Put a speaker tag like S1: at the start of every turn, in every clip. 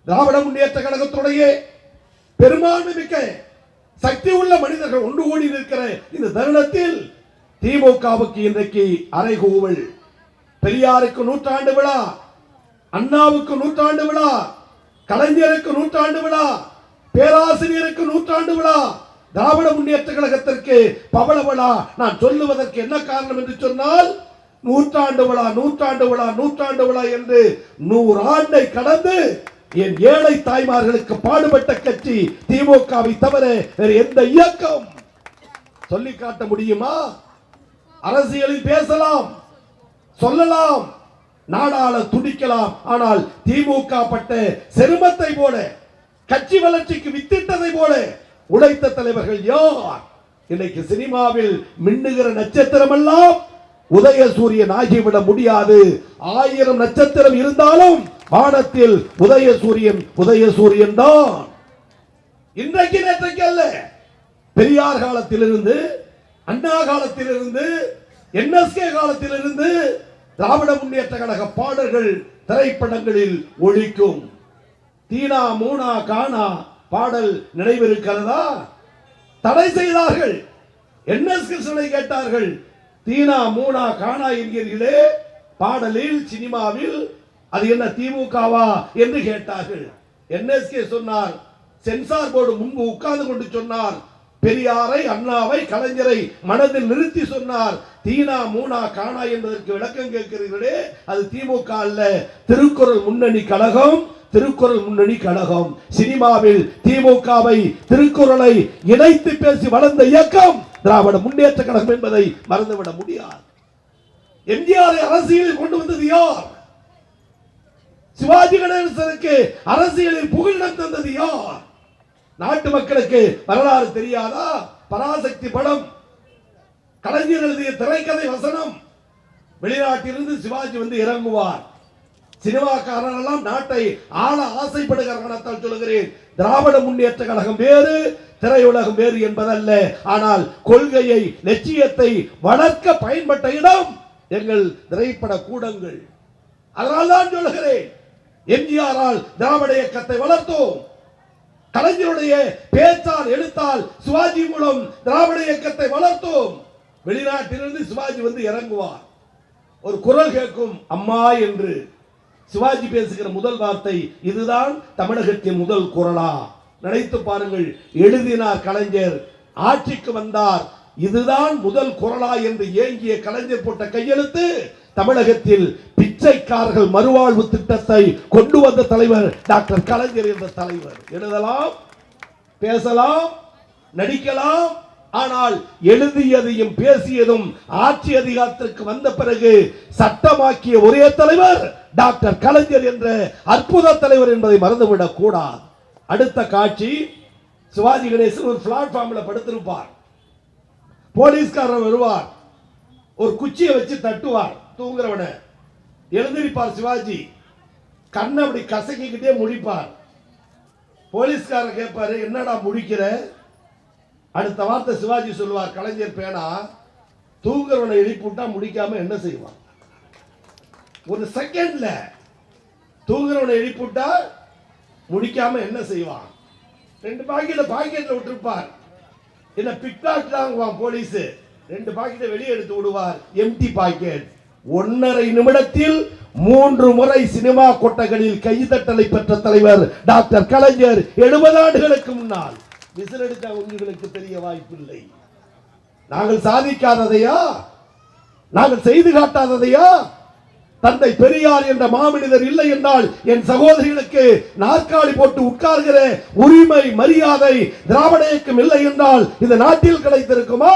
S1: திராவிட முன்னேற்ற கழகத்துடைய பெரும்பான்மை மிக்க சக்தி உள்ள மனிதர்கள் ஒன்று கூடி இருக்கிற இந்த தருணத்தில் திமுகவுக்கு இன்றைக்கு அறைகூவல். பெரியாருக்கு 100 விழா, அண்ணாவுக்கு 100 விழா, கலைஞருக்கு 100 விழா, பேராசிரியருக்கு 100 விழா, திராவிட முன்னேற்ற கழகத்திற்கு பவள விழா. நான் சொல்லுவதற்கு என்ன காரணம் என்று சொன்னால் 100 விழா 100 விழா 100 விழா என்று 100 ஆண்டை கடந்து என் ஏழை தாய்மார்களுக்கு பாடுபட்ட கட்சி திமுகவை தவிர வேறு எந்த இயக்கம் சொல்லி காட்ட முடியுமா? அரசியலில் பேசலாம், சொல்லலாம், நாடாள துடிக்கலாம். ஆனால் திமுக பட்ட செருமத்தை போல, கட்சி வளர்ச்சிக்கு வித்திட்டதை போல உழைத்த தலைவர்கள் யார்? இன்னைக்கு சினிமாவில் மின்னுகிற நட்சத்திரம் எல்லாம் உதயசூரியன் ஆகிவிட முடியாது. 1000 நட்சத்திரம் இருந்தாலும் வானத்தில் உதயசூரியன் தான். இன்றைக்கு நேற்றைக்கு அல்ல, பெரியார் காலத்திலிருந்து, அண்ணா காலத்திலிருந்து, என்எஸ்கே காலத்திலிருந்து திராவிட முன்னேற்ற கழக பாடல்கள் திரைப்படங்களில் ஒலிக்கும். தீனா மூனா கானா பாடல் நினைவிருக்கிறதா? தடை செய்தார்கள். என்எஸ் கிருஷ்ணனை கேட்டார்கள், தீனா மூனா கானா என்கிறீர்களே பாடலில், சினிமாவில், அது என்ன திமுகவா என்று கேட்டார்கள். என்எஸ்கே சொன்னார், சென்சார் போர்டு முன்பு உட்கார்ந்து கொண்டு சொன்னார், பெரியாரை, அண்ணாவை, கலைஞரை மனதில் நிறுத்தி சொன்னார். தீனா மூனா கானா என்பதற்கு விளக்கம் கேட்கிறீர்களே, அது திமுக அல்ல, திருக்குறள் முன்னணி கழகம். திருக்குறள் முன்னணி கழகம். சினிமாவில் திமுகவை, திருக்குறளை இணைத்து பேசி வளர்ந்த இயக்கம் திராவிட முன்னேற்ற கழகம் என்பதை மறந்துவிட முடியாது. எம்ஜிஆரை அரசியலில் கொண்டு வந்தது யார்? சிவாஜி கணேசனுக்கு அரசியலில் புகலிடம் தந்தது யார்? நாட்டு மக்களுக்கு வரலாறு தெரியாதா? பராசக்தி படம், கலைஞர் எழுதிய திரைக்கதை வசனம். வெளிநாட்டிலிருந்து சிவாஜி வந்து இறங்குவார். சினிமாக்காரர்கள் நாட்டை ஆள ஆசைப்படுகிற காரணத்தால் சொல்லுகிறேன், திராவிட முன்னேற்ற கழகம் வேறு, திரையுலகம் வேறு என்பதல்ல. ஆனால் கொள்கையை, லட்சியத்தை வளர்க்க பயன்பட்ட இடம் எங்கள் திரைப்பட கூடங்கள். அதனால் தான் சொல்லுகிறேன், எம்ஜிஆரால் திராவிட இயக்கத்தை வளர்த்தோம். கலைஞருடைய பேச்சால், எழுத்தால், சிவாஜி மூலம் திராவிட இயக்கத்தை வளர்த்தோம். வெளிநாட்டிலிருந்து சிவாஜி வந்து இறங்குவார். ஒரு குரல் கேட்கும், அம்மா என்று. சிவாஜி பேசுகிற முதல் வார்த்தை, இதுதான் தமிழகத்தின் முதல் குரலா? நினைத்து பாருங்கள். எழுதினார் கலைஞர், ஆட்சிக்கு வந்தார், இதுதான் முதல் குரலா என்று ஏங்கிய கலைஞர் போட்ட கையெழுத்து. தமிழகத்தில் பிச்சைக்காரர்கள் மறுவாழ்வு திட்டத்தை கொண்டு வந்த தலைவர் டாக்டர் கலைஞர் என்ற தலைவர். எழுதலாம், பேசலாம், நடிக்கலாம், ஆனால் எழுதியதையும் பேசியதும் ஆட்சி அதிகாரத்திற்கு வந்த பிறகு சட்டமாக்கிய ஒரே தலைவர் டாக்டர் கலைஞர் என்ற அற்புத தலைவர் என்பதை மறந்துவிடக் கூடாது. அடுத்த காட்சி, சிவாஜி கணேசன் ஒரு பிளாட்ஃபார்ம்ல படுத்திருப்பார். போலீஸ்காரர் வருவார், ஒரு குச்சியை வச்சு தட்டுவார் தூங்குறவன. எழுந்திருப்பார் சிவாஜி, கண்ணை அப்படி கசக்கிக்கிட்டே முடிப்பார். போலீஸ்காரர் கேட்பாரு, என்னடா முடிக்கிற? அடுத்த வார்த்தை சிவாஜி சொல்லுவார், கலைஞர் பேனா, தூங்குறவனை எழுப்பிவிட்டா முடிக்காம என்ன செய்வான்? ஒரு செகண்ட்ல தூங்குறவனை எழுப்பிவிட்டா முடிக்காம என்ன செய்வான்? 2 பாக்கெட்ல விட்டுருப்பார். என்ன பிக்பாக்கெட் வாங்குவான் போலீஸ். 2 பாக்கெட்டை வெளியே எடுத்து விடுவார், எம்டி பாக்கெட். 1.5 நிமிடத்தில் 3 முறை சினிமா கொட்டகளில் கைதட்டலை பெற்ற தலைவர் டாக்டர் கலைஞர். 70 ஆண்டுகளுக்கு முன்னால் விசிலடித்த உங்களுக்கு தெரிய வாய்ப்பில்லை. நாங்கள் சாதிக்காததையா? நாங்கள் செய்து காட்டாததையா? தந்தை பெரியார் என்ற மாமனிதர் இல்லை என்றால் என் சகோதரிகளுக்கு நாற்காலி போட்டு உட்கார்கிற உரிமை, மரியாதை திராவிட இயக்கம் இல்லை என்றால் இந்த நாட்டில் கிடைத்திருக்குமா?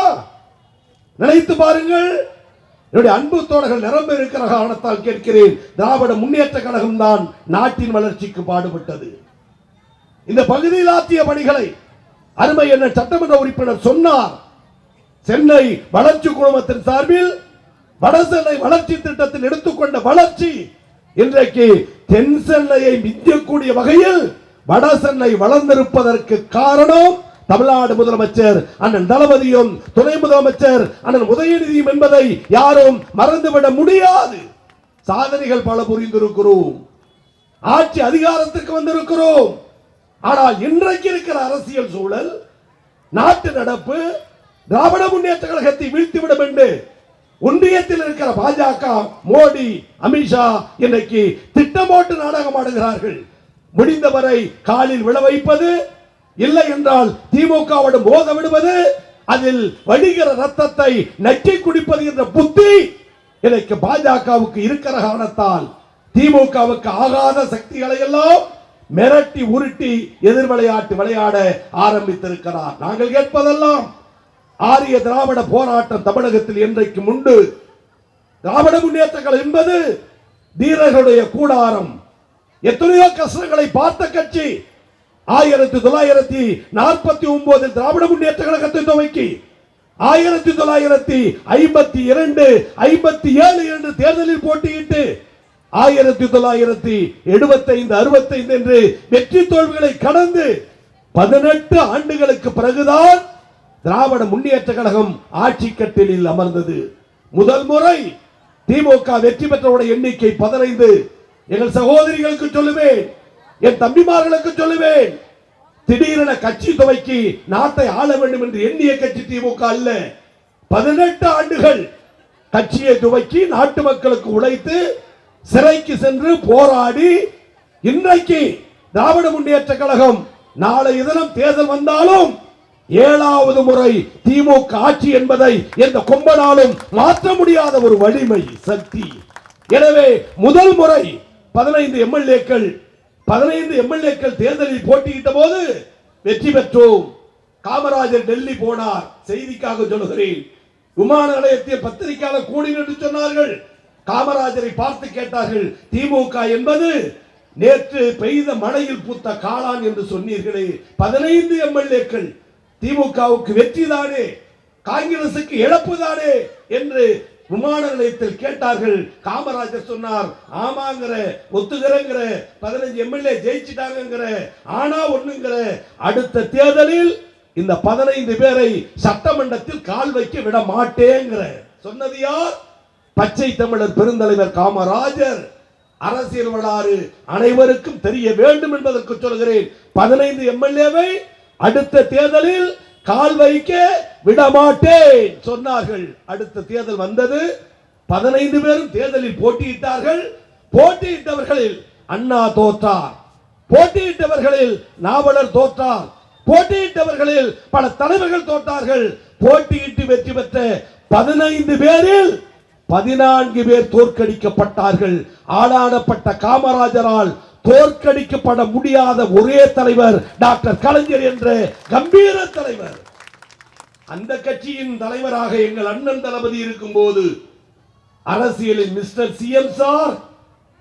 S1: நினைத்து பாருங்கள். என்னுடைய அன்பு தோழர்கள் நிரம்ப இருக்கிற காரணத்தால் கேட்கிறேன், திராவிட முன்னேற்ற கழகம் தான் நாட்டின் வளர்ச்சிக்கு பாடுபட்டது. இந்த பகுதியில் ஆற்றிய பணிகளை அருமை என்ன சட்டமன்ற உறுப்பினர் சொன்னார். சென்னை வளர்ச்சி குழுமத்தின் சார்பில் வட சென்னை வளர்ச்சி திட்டத்தில் எடுத்துக்கொண்ட வளர்ச்சி இன்றைக்கு தென் சென்னையை மிஞ்சக்கூடிய வகையில் வட சென்னை வளர்ந்திருப்பதற்கு காரணம் தமிழ்நாடு முதலமைச்சர் அண்ணன் தளபதியும் துணை முதலமைச்சர் அண்ணன் உதயநிதியும் என்பதை யாரும் மறந்துவிட முடியாது. சாதனைகள் பல புரிந்திருக்கிறோம். ஆட்சி அதிகாரத்துக்கு வந்திருக்கிறோம். ஆனால் இன்றைக்கு இருக்கிற அரசியல் சூழல், நாட்டு நடப்பு, திராவிட முன்னேற்ற கழகத்தை வீழ்த்திவிடும் என்று ஒன்றியத்தில் இருக்கிற பாஜக, மோடி, அமித்ஷா இன்றைக்கு திட்டமோட்டு நாடகம் ஆடுகிறார்கள். முடிந்தவரை காலில் விழ வைப்பது, இல்லை என்றால் திமுகவிடம் மோத விடுவது, அதில் வடிகிற ரத்தத்தை நக்கி குடிப்பது என்ற புத்தி இன்றைக்கு பாஜகவுக்கு இருக்கிற காரணத்தால் திமுகவுக்கு ஆகாத சக்திகளை எல்லாம் மிரட்டி உருட்டி எதிர் விளையாட்டு விளையாட ஆரம்பித்திருக்கிறார். நாங்கள் கேட்பதெல்லாம் ஆரிய திராவிட போராட்டம் தமிழகத்தில் என்றைக்கு உண்டு. திராவிட முன்னேற்றங்கள் என்பது தீரர்களுடைய கூடாரம். எத்தனையோ கஷ்டங்களை பார்த்த கட்சி. 1949 திராவிட முன்னேற்ற கழகத்தை துவக்கி 1952, 57 என்று தேர்தலில் போட்டியிட்டு 1975, 65 என்று வெற்றி தோல்விகளை கடந்து 18 ஆண்டுகளுக்கு பிறகுதான் திராவிட முன்னேற்ற கழகம் ஆட்சி கட்டிலில் அமர்ந்தது. முதல் முறை திமுக வெற்றி பெற்றவருடைய எண்ணிக்கை 15. எங்கள் சகோதரிகளுக்கு சொல்லுவேன், என் தம்பிமார்களுக்கு சொல்லுவேன், திடீரென கட்சி துவக்கி நாட்டை ஆள வேண்டும் என்று எண்ணிய கட்சி திமுக அல்ல. 18 ஆண்டுகள் கட்சியை துவக்கி நாட்டு மக்களுக்கு உழைத்து சிறைக்கு சென்று போராடி இன்றைக்கு திராவிட முன்னேற்ற கழகம் நாளை தினம் தேர்தல் வந்தாலும் 7வது முறை திமுக ஆட்சி என்பதை எந்த கொம்பனாலும் மாற்ற முடியாத ஒரு வலிமை சக்தி. எனவே முதல் முறை 15 எம்எல்ஏக்கள் தேர்தலில் போட்டியிட்ட போது வெற்றி பெற்றோம். காமராஜர் டெல்லி போனார். செய்திக்காக சொல்லுகிறேன். விமான நிலையத்தில் பத்திரிகையாளர் கூடி என்று சொன்னார்கள். காமராஜரை பார்த்து கேட்டார்கள், திமுக என்பது நேற்று பெய்த மழையில் பூத்த காளான் என்று சொன்னீர்களே, 15 எம்எல்ஏக்கள் திமுகவுக்கு வெற்றி தானே, காங்கிரசுக்கு இழப்பு தானே என்று விமான நிலையத்தில் கேட்டார்கள். காமராஜர் சொன்னார், ஆமாங்கிற, ஒத்துகிறங்கிற, 15 எம்எல்ஏ ஜெயிச்சிட்டாங்கிற, ஆனா ஒண்ணுங்கிற, அடுத்த தேர்தலில் இந்த 15 பேரை சட்டமன்றத்தில் கால் வைக்க விட மாட்டேங்கிற சொன்னது யார்? பச்சை தமிழர் பெருந்தலைவர் காமராஜர். அரசியல் வரலாறு அனைவருக்கும் தெரிய வேண்டும் என்பதற்கு சொல்கிறேன். 15 எம்எல்ஏவை அடுத்த தேர்தலில் கால் வைக்க விடமாட்டேன் சொன்னார்கள். அடுத்த தேர்தல் வந்தது. 15 பேரும் தேர்தலில் போட்டியிட்டார்கள். போட்டியிட்டவர்களில் அண்ணா தோற்றார், போட்டியிட்டவர்களில் நாவலர் தோற்றார், போட்டியிட்டவர்களில் பல தலைவர்கள் தோற்றார்கள். போட்டியிட்டு வெற்றி பெற்ற 15 பேரில் 14 பேர் தோற்கடிக்கப்பட்டார்கள். ஆளானப்பட்ட காமராஜரால் தோற்கடிக்கப்பட முடியாத ஒரே தலைவர் டாக்டர் கலைஞர் என்ற கம்பீர தலைவர். அந்த கட்சியின் தலைவராக எங்கள் அண்ணன் தளபதி இருக்கும் போது அரசியலில் மிஸ்டர் சிஎம் சார்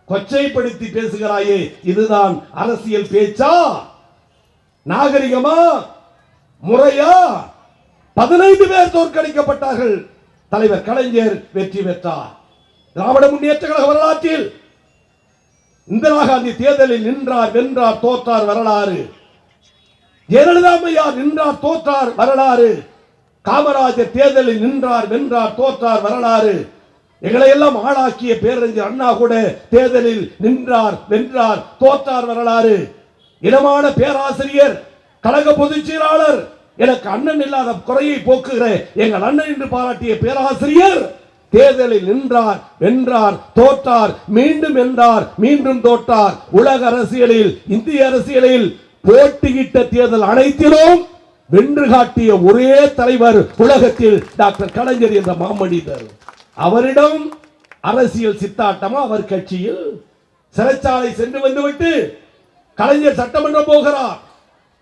S1: கொச்சைப்படுத்தி பேசுகிறாயே, இதுதான் அரசியல் பேச்சா? நாகரிகமா? முறையா? 15 பேர் தோற்கடிக்கப்பட்டார்கள். தலைவர் கலைஞர் வெற்றி பெற்றார். திராவிட முன்னேற்ற கழக வரலாற்றில் இந்திரா காந்தி தேர்தலில் நின்றார், வென்றார், தோற்றார் வரலாறு. ஜெயலலிதா அம்மையார் நின்றார், தோற்றார் வரலாறு. காமராஜர் தேர்தலில் நின்றார், வென்றார், தோற்றார் வரலாறு. எங்களை எல்லாம் ஆளாக்கிய பேரறிஞர் அண்ணா கூட தேர்தலில் நின்றார், வென்றார், தோற்றார் வரலாறு. இனமான பேராசிரியர், கழக பொதுச் செயலாளர், எனக்கு அண்ணன் இல்லாத குறையை போக்குகிற எங்கள் அண்ணன் என்று பாராட்டிய பேராசிரியர் தேர்தலில் நின்றார், வென்றார், தோற்றார், மீண்டும் வென்றார், மீண்டும் தோற்றார். உலக அரசியலில், இந்திய அரசியலில் போட்டியிட்ட தேர்தல் அனைத்திலும் வென்று காட்டிய ஒரே தலைவர் உலகத்தில் டாக்டர் கலைஞர் என்ற மாமனிதர். அவரிடம் அரசியல் சித்தாட்டமா? அவர் கட்சியில் சிறைச்சாலை சென்று வந்துவிட்டு கலைஞர் சட்டமன்றம் போகிறார்.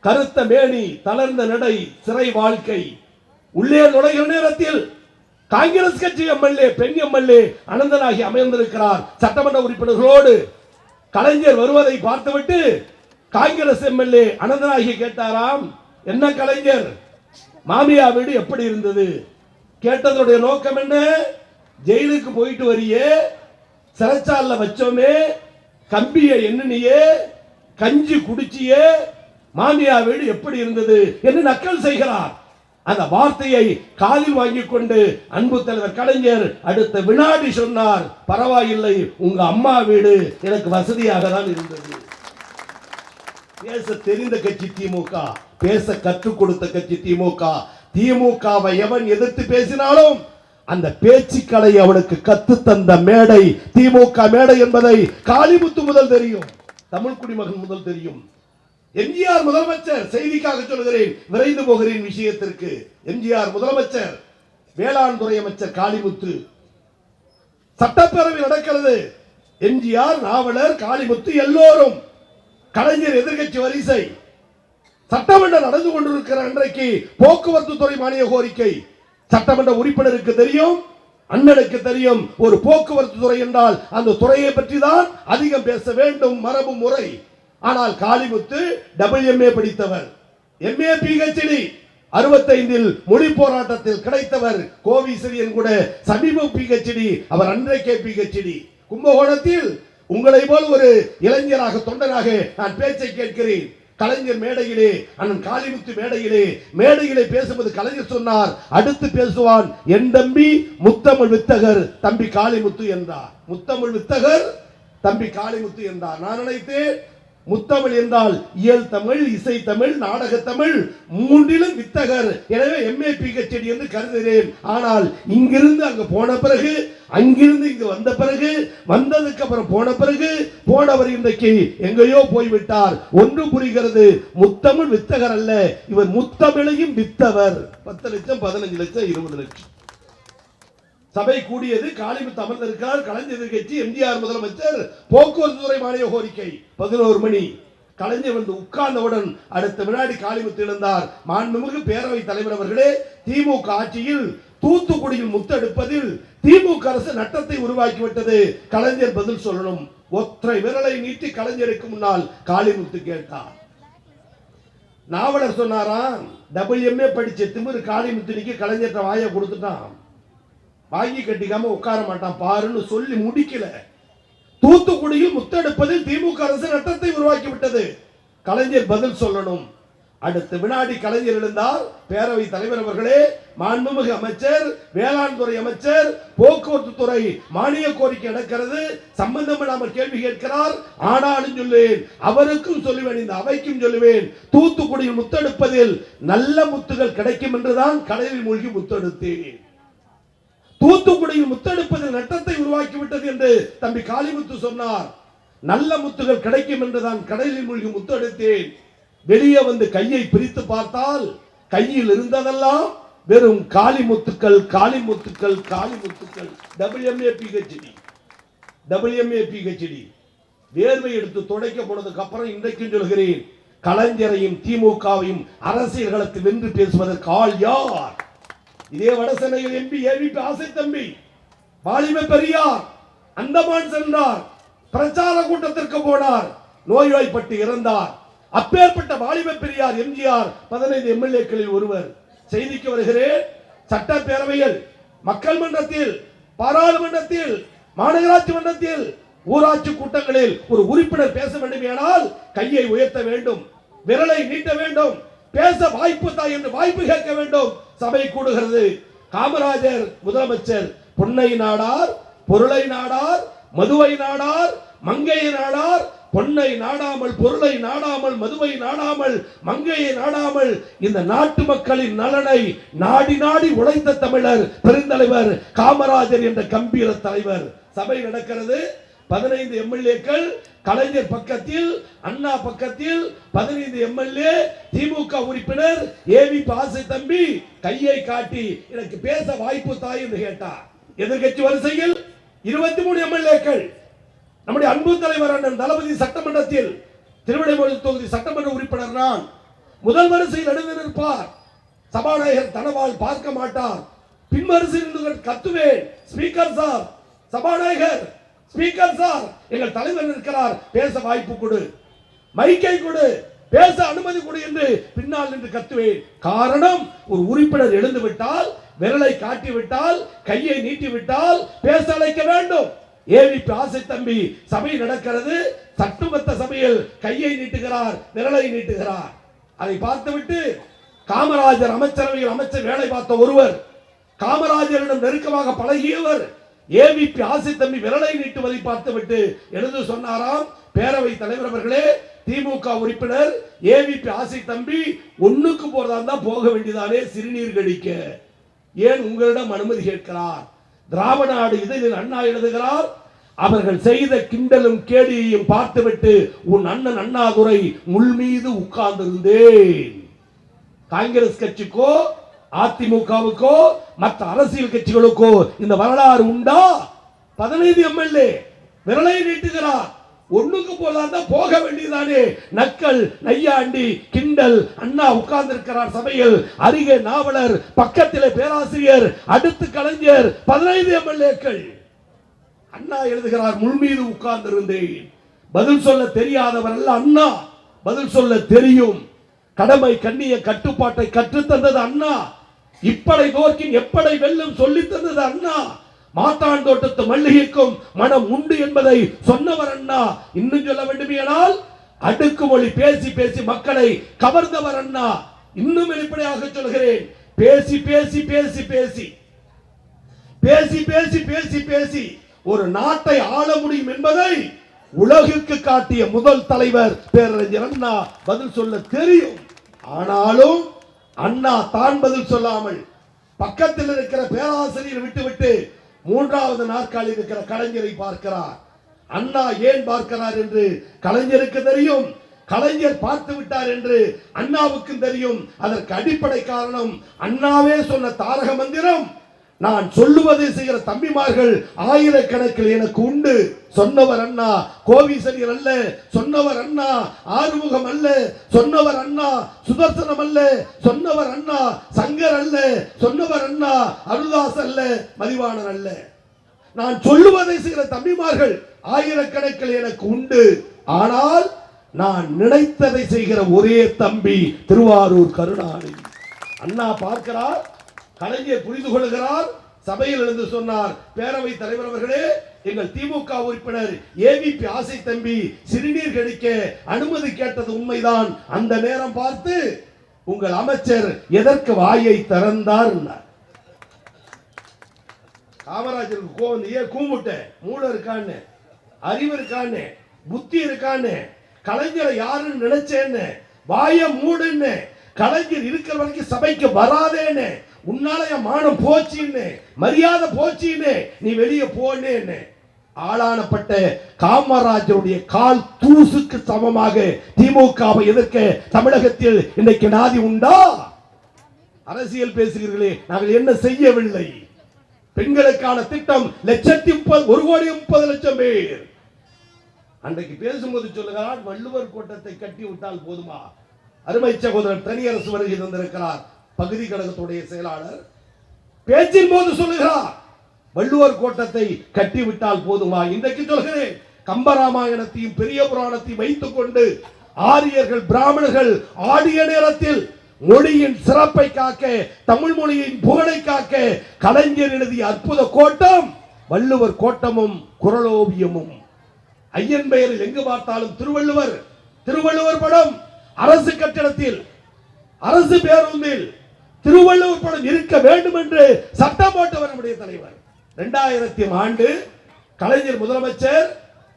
S1: கருத்த மேனி, தளர்ந்த நடை, சிறை வாழ்க்கை. உள்ளே நுழைகிற நேரத்தில் காங்கிரஸ் கட்சி எம்எல்ஏ, பெண் எம்எல்ஏ அனந்தனாகி அமர்ந்திருக்கிறார் சட்டமன்ற உறுப்பினர்களோடு. கலைஞர் வருவதை பார்த்துவிட்டு காங்கிரஸ் எம்எல்ஏ அனந்தனாகி கேட்டாராம், என்ன கலைஞர், மாமியா வீடு எப்படி இருந்தது? கேட்டதுடைய நோக்கம் என்ன? ஜெயிலுக்கு போயிட்டு வரியே, சிறைச்சால வச்சோமே, கம்பிய எண்ணினியே, கஞ்சி குடிச்சியே, மாமியா வீடு எப்படி இருந்தது என்று நக்கல் செய்கிறார். அந்த வார்த்தையை காதில் வாங்கிக் கொண்டு அன்பு தலைவர் கலைஞர் அடுத்த வினாடி சொன்னார், பரவாயில்லை, உங்க அம்மா வீடு எனக்கு வசதியாக தான் இருந்தது. பேச தெரிந்த கட்சி திமுக, பேச கற்றுக் கொடுத்த கட்சி திமுக. திமுகவை எவன் எதிர்த்து பேசினாலும் அந்த பேச்சுக்களை அவனுக்கு கத்து தந்த மேடை திமுக மேடை என்பதை காளிமுத்து முதல் தெரியும், தமிழ் குடிமகன் முதல் தெரியும். எம்ஜிஆர் முதலமைச்சர், செய்திக்காக சொல்கிறேன், விரைந்து போகிறேன் விஷயத்திற்கு. எம்ஜிஆர் முதலமைச்சர், வேளாண் துறை அமைச்சர் காளிமுத்து. சட்டப்பேரவை நடக்கிறது. எம்ஜிஆர், நாவலர், காளிமுத்து எல்லோரும், கலைஞர் எதிர்கட்சி வரிசை. சட்டமன்றம் நடந்து கொண்டிருக்கிற அன்றைக்கு போக்குவரத்து துறை மானிய கோரிக்கை. சட்டமன்ற உறுப்பினருக்கு தெரியும், அண்ணனுக்கு தெரியும், ஒரு போக்குவரத்து துறை என்றால் அந்த துறையை பற்றி தான் அதிகம் பேச வேண்டும், மரபு முறை. ஆனால் காளிமுத்து WMA படித்தவர், MA PhD, 65 மொழி போராட்டத்தில் கிடைத்தவர். கோவிசரியன் கூட சமீப PhD, அவர் அன்றைக்கே PhD. கும்பகோணத்தில் உங்களை போல் ஒரு இளைஞராக, தொண்டனாக நான் பேச்சை கேட்கிறேன். கலைஞர் மேடையிலே, அண்ணன் காளிமுத்து மேடையிலே பேசும்போது கலைஞர் சொன்னார், அடுத்து பேசுவான் என் தம்பி முத்தமிழ் வித்தகர் தம்பி காளிமுத்து என்றார். முத்தமிழ் வித்தகர் தம்பி காளிமுத்து என்றார். நான் நினைத்தேன், முத்தமிழ் என்றால் இயல் தமிழ், இசை தமிழ், நாடக தமிழ் மூன்றிலும் வித்தகர், எனவே MA PhD என்று கருதுகிறேன். ஆனால் இங்கிருந்து அங்கு போன பிறகு, அங்கிருந்து இங்கு வந்த பிறகு, வந்ததுக்கு அப்புறம் போன பிறகு, போனவர் இன்றைக்கு எங்கேயோ போய்விட்டார். ஒன்று புரிகிறது, முத்தமிழ் வித்தகர் அல்ல, இவர் முத்தமிழையும் வித்தவர். 10 லட்சம், 15 லட்சம், 20 லட்சம். சபை கூடியது. காளிமுத்து அமர்ந்திருக்கிறார். கலைஞர் எதிர்க்கட்சி, எம்ஜிஆர் முதலமைச்சர், போக்குவரத்து துறை மானிய கோரிக்கை. 11 மணி. கலைஞர் வந்து உட்கார்ந்தவுடன் அடுத்த வினாடி காளிமுத்து எழுந்தார். மாண்புமிகு பேரவைத் தலைவர் அவர்களே, திமுக ஆட்சியில் தூத்துக்குடியில் முத்தெடுப்பதில் திமுக அரசு நட்டத்தை உருவாக்கிவிட்டது, கலைஞர் பதில் சொல்லணும். ஒற்றை விரலை நீட்டி கலைஞருக்கு முன்னால் காளிமுத்து கேட்டார். நாவலர் சொன்னாராம், WMA படிச்ச திமிரு காளிமுத்துக்கு கலைஞர்கிட்ட வாயை கொடுத்துட்டான். வாங்கி கட்டிக்காம உட்கார மாட்டான் பாருன்னு சொல்லி முடிக்கல. தூத்துக்குடியில் முத்தெடுப்பதில் திமுக அரசு நட்டத்தை உருவாக்கி விட்டது, கலைஞர் பதில் சொல்லணும். அடுத்த வினாடி கலைஞர் எழுந்தார். பேரவை தலைவர் அவர்களே, மாண்புமிகு அமைச்சர், வேளாண் துறை அமைச்சர், போக்குவரத்து துறை மானிய கோரிக்கை நடக்கிறது, சம்பந்தம் இல்லாமல் கேள்வி கேட்கிறார். ஆனாலும் சொல்லுவேன், அவருக்கும் சொல்லுவேன், இந்த அவைக்கும் சொல்லுவேன், தூத்துக்குடியில் முத்தெடுப்பதில் நல்ல முத்துகள் கிடைக்கும் என்றுதான் கடலில் மூழ்கி முத்தெடுத்தேன். தூத்துக்குடியில் முத்தெடுப்பதில் நட்டத்தை உருவாக்கிவிட்டது என்று தம்பி காளிமுத்து சொன்னார். நல்ல முத்துகள் கிடைக்கும் என்றுதான் கடலில் மூழ்கி முத்தெடுத்தேன். வெளியே வந்து கையை பிரித்து பார்த்தால் கையில் இருந்ததெல்லாம் வெறும் காளிமுத்துக்கள், காளிமுத்துக்கள், காளிமுத்துக்கள். WMA PhD. வேர்வை எடுத்து துடைக்க போனதுக்கு அப்புறம் இன்றைக்கும் சொல்கிறேன், கலைஞரையும் திமுகவையும் அரசியல் களத்தில் வென்று பேசுவதற்கு ஆள் யார்? இதே வடசென்னையில் MP AVP ஆசை தம்பி வாலிப பெரியார் அந்தமான் சென்றார், பிரச்சார கூட்டத்திற்கு போனார், நோய்வாய்ப்பட்டு இறந்தார். அப்பேற்பட்ட வாலிப பெரியார் எம்ஜிஆர் 15 MLAக்களில் ஒருவர். செய்திக்கு வருகிறேன். சட்டப்பேரவையில், மக்கள் மன்றத்தில், பாராளுமன்றத்தில், மாநகராட்சி மன்றத்தில், ஊராட்சி கூட்டங்களில் ஒரு உறுப்பினர் பேச வேண்டுமானால் கையை உயர்த்த வேண்டும், விரலை நீட்ட வேண்டும், பேச வாய்ப்பு தாய் என்று வாய்ப்பு கேட்க வேண்டும். சபை கூடுகிறது. காமராஜர் முதலமைச்சர் பொன்னை நாடார், பொருளை நாடார், மதுவை நாடார், மங்கையை நாடார், பொன்னை நாடாமல், பொருளை நாடாமல், மதுவை நாடாமல், மங்கையை நாடாமல், இந்த நாட்டு மக்களின் நலனை நாடி நாடி உழைத்த தமிழர் பெருந்தலைவர் காமராஜர் என்ற கம்பீர தலைவர். சபை நடக்கிறது. 15 MLAக்கள், கலைஞர் பக்கத்தில், அண்ணா பக்கத்தில், 15 MLA, திமுக உறுப்பினர் AVP ஆசை தம்பி கையை காட்டி எனக்கு பேச வாய்ப்பு தாய் என்று கேட்டார். எதிர்கட்சி வரிசையில் 23 MLAக்கள். நம்முடைய அன்பு தலைவர் அண்ணன் தளபதி சட்டமன்றத்தில், திருவிடைமொழி தொகுதி சட்டமன்ற உறுப்பினர் நான். முதல் வரிசையில் எழுந்து நிற்பார். சபாநாயகர் தனவால் பார்க்க மாட்டார். பின் வரிசையில் கத்துவேன், ஸ்பீக்கர் சார், சபாநாயகர், ஸ்பீக்கர் சார், எங்கள் தலைவர் இருக்கிறார், பேச வாய்ப்பு கொடு, மைக்கை கொடு, பேச அனுமதி கொடு என்று பின்னால் நின்று கத்துவேன். காரணம், ஒரு உறுப்பினர் எழுந்து விட்டால், விரலை காட்டி விட்டால், கையை நீட்டி விட்டால் பேச அழைக்க வேண்டும். AVP ஆசை தம்பி சபை நடக்கிறது. சட்டமன்ற சபையில் கையை நீட்டுகிறார், விரலை நீட்டுகிறார். அதை பார்த்துவிட்டு காமராஜர் அமைச்சரவையில் அமைச்சர் வேலை பார்த்த ஒருவர், காமராஜரிடம் நெருக்கமாக பழகியவர். ஏவிபி ஆசை தம்பி விரலை நீட்டுவதை பார்த்துவிட்டு எழுந்து சொன்னாராம், பேரவை தலைவர் அவர்களே, திமுக உறுப்பினர் ஏவிபி ஆசை தம்பி ஒண்ணுக்கு போறதா தான் போக வேண்டியதானே சிறுநீர் கழிக்க, ஏன் உங்களிடம் அனுமதி கேட்கிறார்? திராவிட நாடு இதில் அண்ணா எழுதுகிறார், அவர்கள் செய்த கிண்டலும் கேடியையும் பார்த்துவிட்டு உன் அண்ணன் அண்ணாதுரை முள் மீது உட்கார்ந்திருந்தேன். காங்கிரஸ் கட்சிக்கோ அதிமுகவுக்கோ மற்ற அரசியல் கட்சிகளுக்கோ இந்த வரலாறு உண்டா? 15 எம்எல்ஏ விரலை நீட்டுகிறார், ஒண்ணுக்கு போதான் போக வேண்டியதானே. நக்கல் நையாண்டி கிண்டல். அண்ணா உட்கார்ந்திருக்கிறார் சபையில், அருகே நாவலர், பக்கத்திலே பேராசிரியர், அடுத்து கலைஞர், 15 எம்எல்ஏக்கள். அண்ணா எழுதுகிறார், முள் மீது உட்கார்ந்திருந்தேன். பதில் சொல்ல தெரியாதவர் அல்ல அண்ணா, பதில் சொல்ல தெரியும். கடமை கண்ணிய கட்டுப்பாட்டை கற்றுத்தந்தது அண்ணா. இப்படை தோற்கின் எப்படை வெல்லும் சொல்லி தந்தது அண்ணா. மாட்டான் தோட்டத்து மல்லிகைக்கும் மனம் உண்டு என்பதை சொன்னவர் அண்ணா. இன்னும் சொல்ல வேண்டுமானால் அடுக்குமொழி பேசி பேசி மக்களை கவர்ந்தவர் அண்ணா. இன்னும் வெளிப்படையாக சொல்கிறேன், பேசி பேசி பேசி பேசி பேசி பேசி பேசி பேசி ஒரு நாட்டை ஆள முடியும் என்பதை உலகிற்கு காட்டிய முதல் தலைவர் பேரறிஞர் அண்ணா. பதில் சொல்ல தெரியும். ஆனாலும் அண்ணா தான் பதில் சொல்லாமல் பக்கத்தில் இருக்கிற பேராசிரியர் விட்டுவிட்டு 3வது நாற்காலில் இருக்கிற கலைஞரை பார்க்கிறார். அண்ணா ஏன் பார்க்கிறார் என்று கலைஞருக்கு தெரியும், கலைஞர் பார்த்து விட்டார் என்று அண்ணாவுக்கும் தெரியும். அதற்கு அடிப்படை காரணம் அண்ணாவே சொன்ன தாரக மந்திரம், நான் சொல்லுவதை செய்கிற தம்பிமார்கள் ஆயிரக்கணக்கில் எனக்கு உண்டு. சொன்னவர் அண்ணா, கோவிசரியர் அல்ல. சொன்னவர் அண்ணா, ஆறுமுகம் அல்ல. சொன்னவர் அண்ணா, சுதர்சனம் அல்ல. சொன்னவர் அண்ணா, சங்கர் அல்ல. சொன்னவர் அண்ணா, அருள்தாஸ் அல்ல, மதிவாணன் அல்ல. நான் சொல்லுவதை செய்கிற தம்பிமார்கள் ஆயிரக்கணக்கில் எனக்கு உண்டு. ஆனால் நான் நினைத்ததை செய்கிற ஒரே தம்பி திருவாரூர் கருணாநிதி. அண்ணா பார்க்கிறார், கலைஞர் புரிந்து கொள்கிறார். சபையில் இருந்து சொன்னார், பேரவை தலைவர் அவர்களே, எங்கள் திமுக உறுப்பினர் ஏவிபி ஆசை தம்பி சிறுநீர் கழிக்க அனுமதி கேட்டது உண்மைதான். அந்த நேரம் பார்த்து உங்கள் அமைச்சர் எதற்கு வாயை திறந்தார்? காமராஜருக்கு கோவம், ஏன் கூமுட்ட, மூளை இருக்கான்னு, அறிவு இருக்கான்னு, புத்தி இருக்கான்னு, கலைஞரை யாருன்னு நினைச்சேன்னு, வாய மூடுன்னு, கலைஞர் இருக்கிற வரைக்கும் சபைக்கு வராதேன்னு, உன்னால என் மானம் போச்சின்னு, மரியாதை போச்சின்னு, நீ வெளியே போனேன்னு ஆளானப்பட்ட காமராஜருடைய கால் தூசுக்கு சமமாக திமுகவை எதிர்க்க தமிழகத்தில் இன்றைக்கு நாதி உண்டா? அரசியல் பேசுகிறீர்களே, நாங்கள் என்ன செய்யவில்லை? பெண்களுக்கான திட்டம் 1,30,30,000 பேர். அன்றைக்கு பேசும்போது சொல்லுகிறார், வள்ளுவர் கோட்டத்தை கட்டி விட்டால் போதுமா? அருமை சகோதரர் தனியரசு வருகை தந்திருக்கிறார், பகுதி கழகத்துடைய செயலாளர். பேச்சின் போது சொல்லுகிறார், வள்ளுவர் கோட்டத்தை கட்டிவிட்டால் போதுமா? இன்றைக்கு சொல்கிறேன், கம்பராமாயணத்தையும் பெரிய புராணத்தையும் வைத்துக் கொண்டு ஆரியர்கள் பிராமணர்கள் ஆடிய நேரத்தில் மொழியின் சிறப்பை காக்க, தமிழ் மொழியின் புகழை காக்க கலைஞர் எழுதிய அற்புத கோட்டம் வள்ளுவர் கோட்டமும் குறளோவியமும். ஐயன் பெயரில் எங்கு பார்த்தாலும் திருவள்ளுவர், திருவள்ளுவர் படம் அரசு கட்டிடத்தில், அரசு பேருந்தில் திருவள்ளுவர் படம் இருக்க வேண்டும் என்று சட்டம் போட்டவர் நம்முடைய தலைவர். 2000 ஆண்டு கலைஞர் முதலமைச்சர்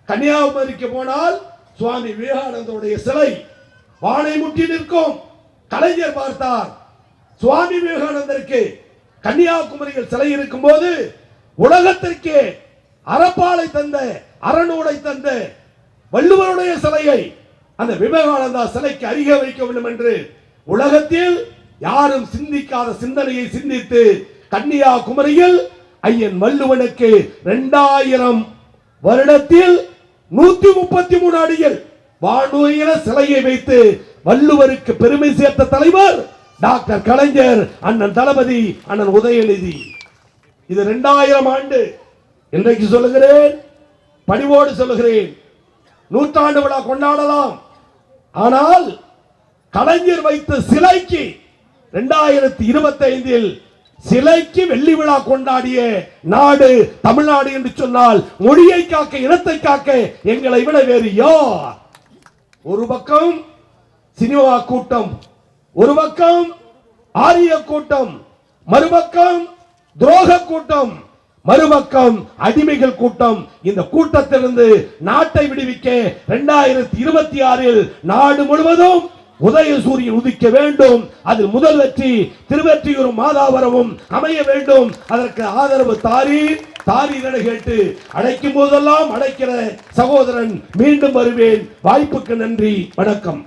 S1: கன்னியாகுமரிக்கு போனால் சுவாமி விவேகானந்தருடைய சிலை வானை முட்டி நிற்கும். கலைஞர் பார்த்தார், சுவாமி விவேகானந்தருக்கு கன்னியாகுமரியில் சிலை இருக்கும் போது உலகத்திற்கு அறப்பாலை தந்த, அறநூலை தந்த வள்ளுவருடைய சிலையை அந்த விவேகானந்தா சிலைக்கு அருகே வைக்க வேண்டும் என்று உலகத்தில் யாரும் சிந்திக்காத சிந்தனையை சிந்தித்து கன்னியாகுமரியில் ஐயன் வள்ளுவனுக்கு 2000 வருடத்தில் 133 அடியில் வானுயர சிலையை வைத்து வள்ளுவருக்கு பெருமை சேர்த்த தலைவர் டாக்டர் கலைஞர், அண்ணன் தளபதி, அண்ணன் உதயநிதி. இது 2000 ஆண்டு. இன்றைக்கு சொல்லுகிறேன், பணிவோடு சொல்லுகிறேன், 100 விழா கொண்டாடலாம். ஆனால் கலைஞர் வைத்த சிலைக்கு 2025 சிலைக்கு வெள்ளி விழா கொண்டாடிய நாடு தமிழ்நாடு என்று சொன்னால் மொழியை காக்க, இனத்தை காக்க எங்களை விட வேறு யார்? ஒரு பக்கம் சினிமா கூட்டம், ஒரு பக்கம் ஆரிய கூட்டம், மறுபக்கம் துரோக கூட்டம், மறுபக்கம் அடிமைகள் கூட்டம். இந்த கூட்டத்திலிருந்து நாட்டை விடுவிக்க 2026 நாடு முழுவதும் உதயசூரியன் உதிக்க வேண்டும். அதில் முதல் வெற்றி திருவெற்றியூர் மாதாவரமும் அமைய வேண்டும். அதற்கு ஆதரவு தாரீர் என கேட்டு அழைக்கும் போதெல்லாம் அழைக்கிற சகோதரன் மீண்டும் வருவேன். வாய்ப்புக்கு நன்றி, வணக்கம்.